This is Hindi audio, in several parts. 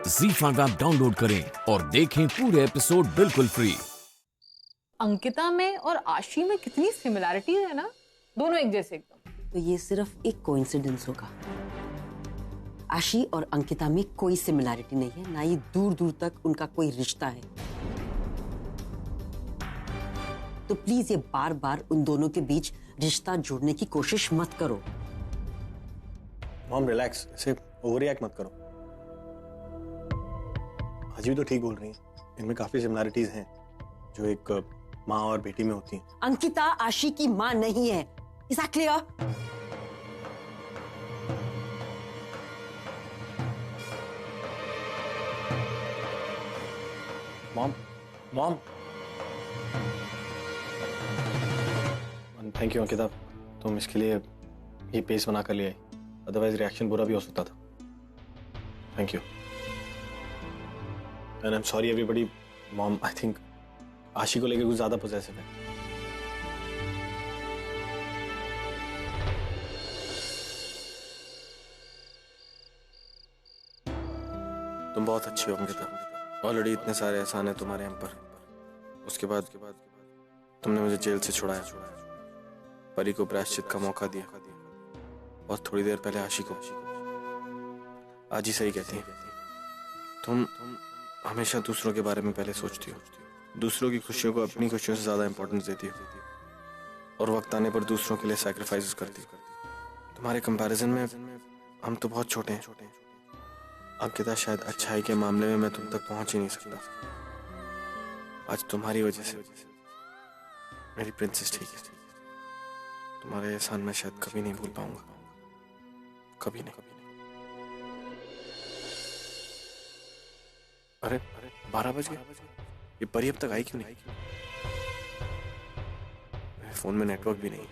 ZEE5 ऐप डाउनलोड करें और देखें पूरे एपिसोड बिल्कुल फ्री। अंकिता में और आशी में कितनी सिमिलैरिटी है ना, दोनों एक जैसे एकदम। तो ये सिर्फ एक कोइंसिडेंस होगा। आशी और अंकिता में कोई सिमिलैरिटी नहीं है, ना ही दूर दूर तक उनका कोई रिश्ता है। तो प्लीज ये बार बार उन दोनों के बीच रिश्ता जोड़ने की कोशिश मत करो। मॉम रिलैक्स, ऐसे ओवर रिएक्ट मत करो। आज भी तो ठीक बोल रही हैं, इनमें काफी सिमिलैरिटीज हैं जो एक माँ और बेटी में होती हैं। अंकिता आशी की माँ नहीं है। Is that clear? Mom mom thank you Ankita, तुम इसके लिए ये पेस बना कर ले आई, अदरवाइज रिएक्शन बुरा भी हो सकता था। Thank you and I am sorry everybody. Mom I think आशी को लेकर कुछ ज्यादा पोजेसिव है। तुम बहुत अच्छी हो अंकिता, ऑलरेडी इतने सारे एहसान है तुम्हारे हम पर। उसके बाद तुमने मुझे जेल से छुड़ाया, परी को प्रायश्चित का मौका दिया और थोड़ी देर पहले आशी को। आज ही सही कहती है, तुम हमेशा दूसरों के बारे में पहले सोचती हो, दूसरों की खुशियों को अपनी खुशियों से ज्यादा इंपॉर्टेंस देती हो और वक्त आने पर दूसरों के लिए सैक्रिफाइसेस करती हो। तुम्हारे कंपैरिजन में हम तो बहुत छोटे हैं अंकिता, शायद अच्छाई के मामले में मैं तुम तक पहुंच ही नहीं सकता। आज तुम्हारी वजह से मेरी प्रिंसेस ठीक है। तुम्हारे एहसान मैं शायद कभी नहीं भूल पाऊंगा, कभी नहीं। अरे 12 बज गए, ये परी अब तक आई क्यों नहीं? मेरे फोन में नेटवर्क भी नहीं।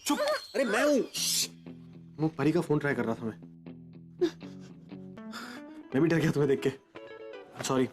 चुप, अरे मैं हूँ। परी का फोन ट्राई कर रहा था मैं भी डर गया तुम्हें देख के, सॉरी।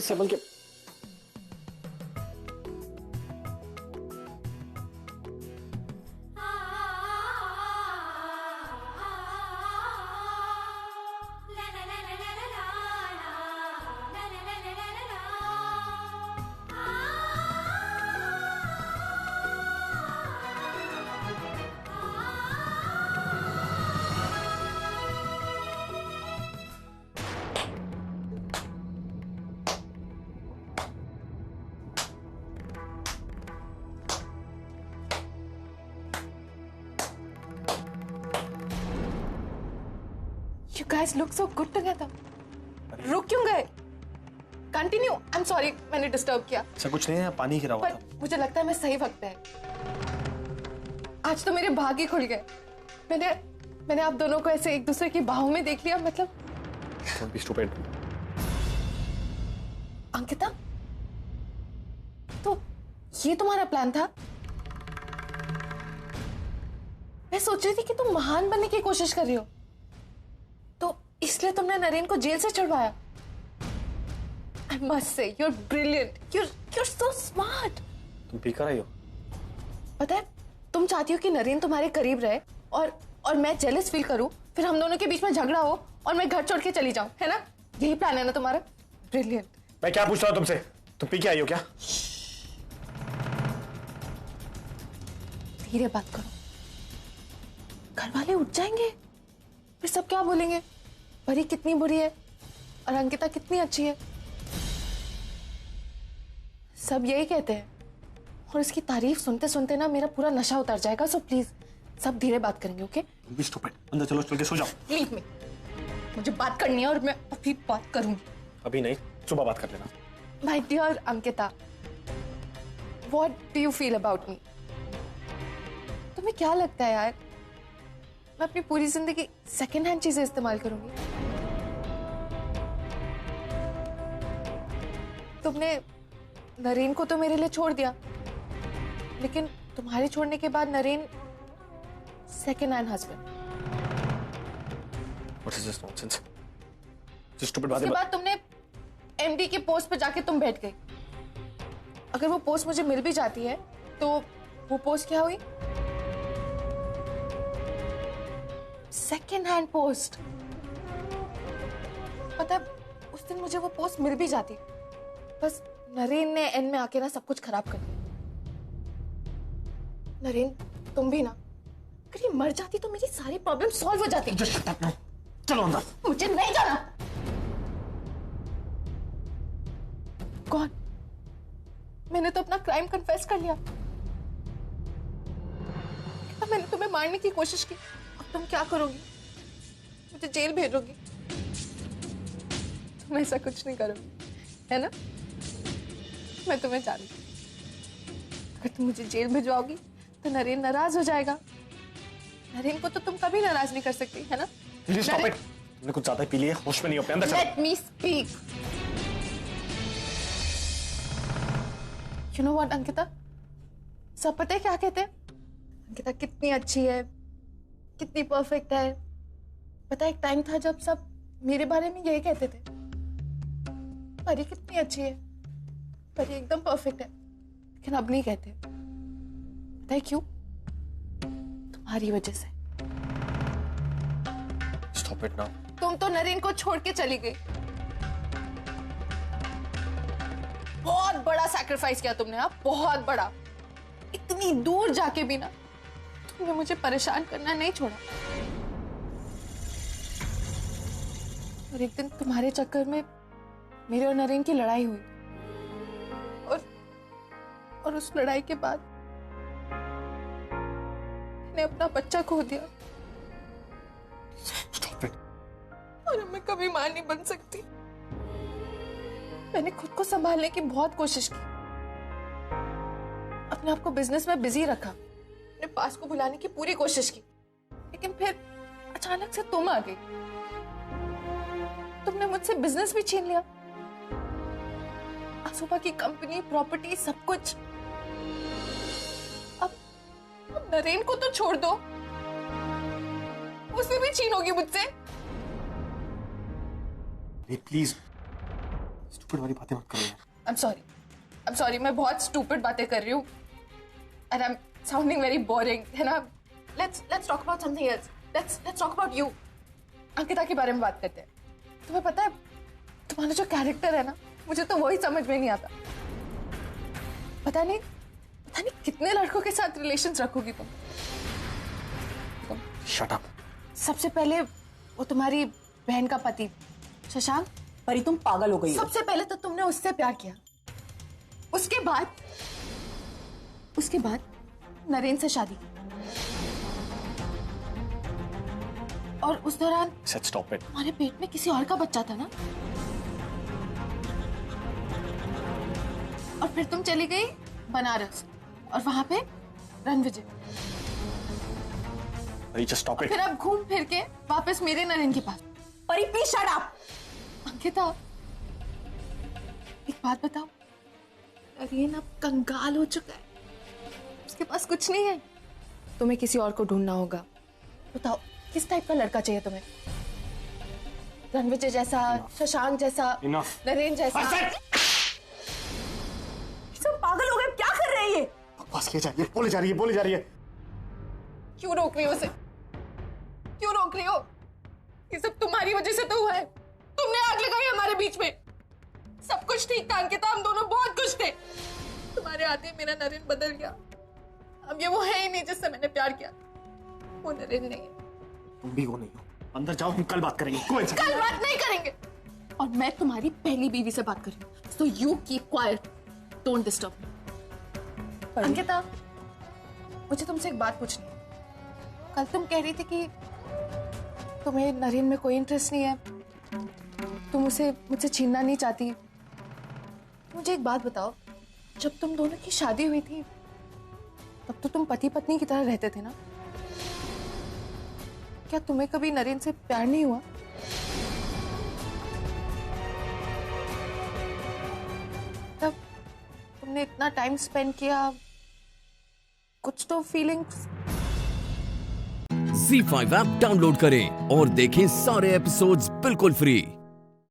संभल के। You guys look so good together. रुक क्यों गए? Continue. I'm sorry, मैंने डिस्टर्ब किया। ऐसा कुछ नहीं है, पानी गिरा हुआ था। पर मुझे लगता है मैं सही वक्त पे। आज तो मेरे भाग ही खुल गए। मैंने आप दोनों को ऐसे एक दूसरे की बाहों में देख लिया, मतलब। Don't be stupid. अंकिता, तो ये तुम्हारा प्लान था? मैं सोच रही थी कि तुम महान बनने की कोशिश कर रही हो, तो इसलिए तुमने नरेन को जेल से छुड़वाया। I must say, you're brilliant. You're so smart. तुम पी कर आई हो? पता है, तुम चाहती हो कि नरेन तुम्हारे करीब रहे और मैं जेलस फील करूं, फिर हम दोनों के बीच में झगड़ा हो और मैं घर छोड़ के चली जाऊं, है ना? यही प्लान है ना तुम्हारा? ब्रिलियंट। मैं क्या पूछता हूँ तुमसे, तुम पी के आई हो क्या? धीरे बात करो, घर वाले उठ जाएंगे, फिर सब क्या बोलेंगे? परी कितनी बुरी है और अंकिता कितनी अच्छी है, सब यही कहते हैं। और इसकी तारीफ सुनते सुनते ना मेरा पूरा नशा उतर जाएगा। सो प्लीज सब धीरे बात करेंगे, ओके? Don't be stupid. अंदर चलो, चल के सो जाओ। लीव मी, मुझे बात करनी है और मैं अभी बात करूंगी। अभी नहीं, सुबह बात कर लेना। My dear Ankita, what do you feel about me? तुम्हें क्या लगता है यार, मैं अपनी पूरी जिंदगी सेकेंड हैंड चीजें इस्तेमाल करूंगी? नरेन को तो मेरे लिए छोड़ दिया, लेकिन तुम्हारे छोड़ने के बाद Naren second hand husband. What is this nonsense? जो stupid बातें उसके बाद तुमने एमडी की पोस्ट पे जाके तुम बैठ गई। अगर वो पोस्ट मुझे मिल भी जाती है तो वो पोस्ट क्या हुई? Second hand post. पता है, उस दिन मुझे वो पोस्ट मिल भी जाती, बस नरेन ने एंड में आके ना सब कुछ खराब कर दिया। नरेन, तुम भी ना, अगर ये मर जाती तो मेरी सारी प्रॉब्लम सॉल्व हो जाती। Just shut up now. चलो अंदर। मुझे नहीं जाना। कौन? मैंने तो अपना क्राइम कन्फेस कर लिया। अब मैंने तुम्हें मारने की कोशिश की, अब तुम क्या करोगी? मुझे जेल भेजोगी? तुम ऐसा कुछ नहीं करोगी, है ना? मैं तुम्हें जानती। अगर तुम मुझे जेल भिजवाओगी तो नरेन नाराज हो जाएगा। नरेन को तो तुम कभी नाराज नहीं कर सकती, है ना? Please stop it. तुमने कुछ ज्यादा ही पी लिया, होश में नहीं हो पे, अंदर चलो। Let me speak. You know what, Ankita? सब पता है क्या कहते हैं? अंकिता कितनी अच्छी है, कितनी परफेक्ट है। पता है, एक टाइम था जब सब मेरे बारे में यही कहते थे। परी कितनी अच्छी है, परी एकदम परफेक्ट है, लेकिन अब नहीं कहते। पता है क्यों? तुम्हारी वजह से। Stop it now. तुम तो नरेन को छोड़ के चली गई। बहुत बड़ा सैक्रिफाइस किया तुमने, हाँ, बहुत बड़ा। इतनी दूर जाके भी ना तुमने मुझे परेशान करना नहीं छोड़ा। और एक दिन तुम्हारे चक्कर में मेरे और नरेन की लड़ाई हुई, और उस लड़ाई के बाद मैंने अपना बच्चा खो दिया। Stop it. और अब मैं कभी मां नहीं बन सकती। मैंने खुद को संभालने की बहुत कोशिश की, अपने आप को बिजनेस में बिजी रखा, अपने पास को भुलाने की पूरी कोशिश की, लेकिन फिर अचानक से तुम आ गई। तुमने मुझसे बिजनेस भी छीन लिया, आसुबा की कंपनी, प्रॉपर्टी, सब कुछ। अब नरेन को तो छोड़ दो, उसे भी छीनोगी मुझसे? प्लीज स्टूपिड वाली बातें मत करो यार। I'm sorry, मैं बहुत स्टूपिड बातें कर रही हूँ, and I'm sounding very boring, है ना? Let's talk about something else. Let's talk about you. Ankita के बारे में बात करते हैं। तुम्हें पता है, तुम्हारा जो कैरेक्टर है ना, मुझे तो वही समझ में नहीं आता। पता नहीं कितने लड़कों के साथ रिलेशंस रखोगी तुम। Shut up. सबसे पहले वो तुम्हारी बहन का पति शशांक। परी तुम पागल हो गई हो। सबसे पहले तो तुमने उससे प्यार किया, उसके बाद नरेन से शादी की, और उस दौरान Stop it. तुम्हारे पेट में किसी और का बच्चा था ना? और फिर तुम चली गई बनारस, और वहां पे रणविजय। Just stop it. फिर अब घूम फिर के वापस मेरे नरेन के पास। परी प्लीज शट अप। अंकिता, एक बात बताओ, नरेन अब कंगाल हो चुका है, उसके पास कुछ नहीं है। तुम्हें किसी और को ढूंढना होगा। बताओ, किस टाइप का लड़का चाहिए तुम्हें? रणविजय जैसा, शशांक जैसा, Enough. नरेन जैसा? सब पागल हो गए, क्या कर रहे हैं ये? बकवास किए जा रही है, बोले जा रही है। क्यों रोक रही हो उसे? क्यों रोक रही हो? ये सब तुम्हारी वजह से तो हुआ है। तुमने आग लगाई हमारे बीच में। सब कुछ ठीक था अंकिता, हम दोनों बहुत खुश थे। तुम्हारे आते मेरा नरेन बदल गया। अब ये वो है ही नहीं जिससे मैंने प्यार किया। वो नरेन नहीं है। तुम भी वो नहीं हो। अंदर जाओ, हम कल बात करेंगे। कोई कल बात नहीं करेंगे। और मैं तुम्हारी पहली बीवी से बात कर रही हूँ। So you keep quiet. Don't disturb me. Ankita, मुझे तुमसे एक बात पूछनी है। कल तुम कह रही थी कि तुम्हें नरेन में कोई इंटरेस्ट नहीं है, तुम उसे मुझसे छीनना नहीं चाहती। मुझे एक बात बताओ, जब तुम दोनों की शादी हुई थी तब तो तुम पति पत्नी की तरह रहते थे ना? क्या तुम्हें कभी नरेन से प्यार नहीं हुआ? हमने इतना टाइम स्पेंड किया, कुछ तो फीलिंग्स। ZEE5 ऐप डाउनलोड करें और देखें सारे एपिसोड्स बिल्कुल फ्री।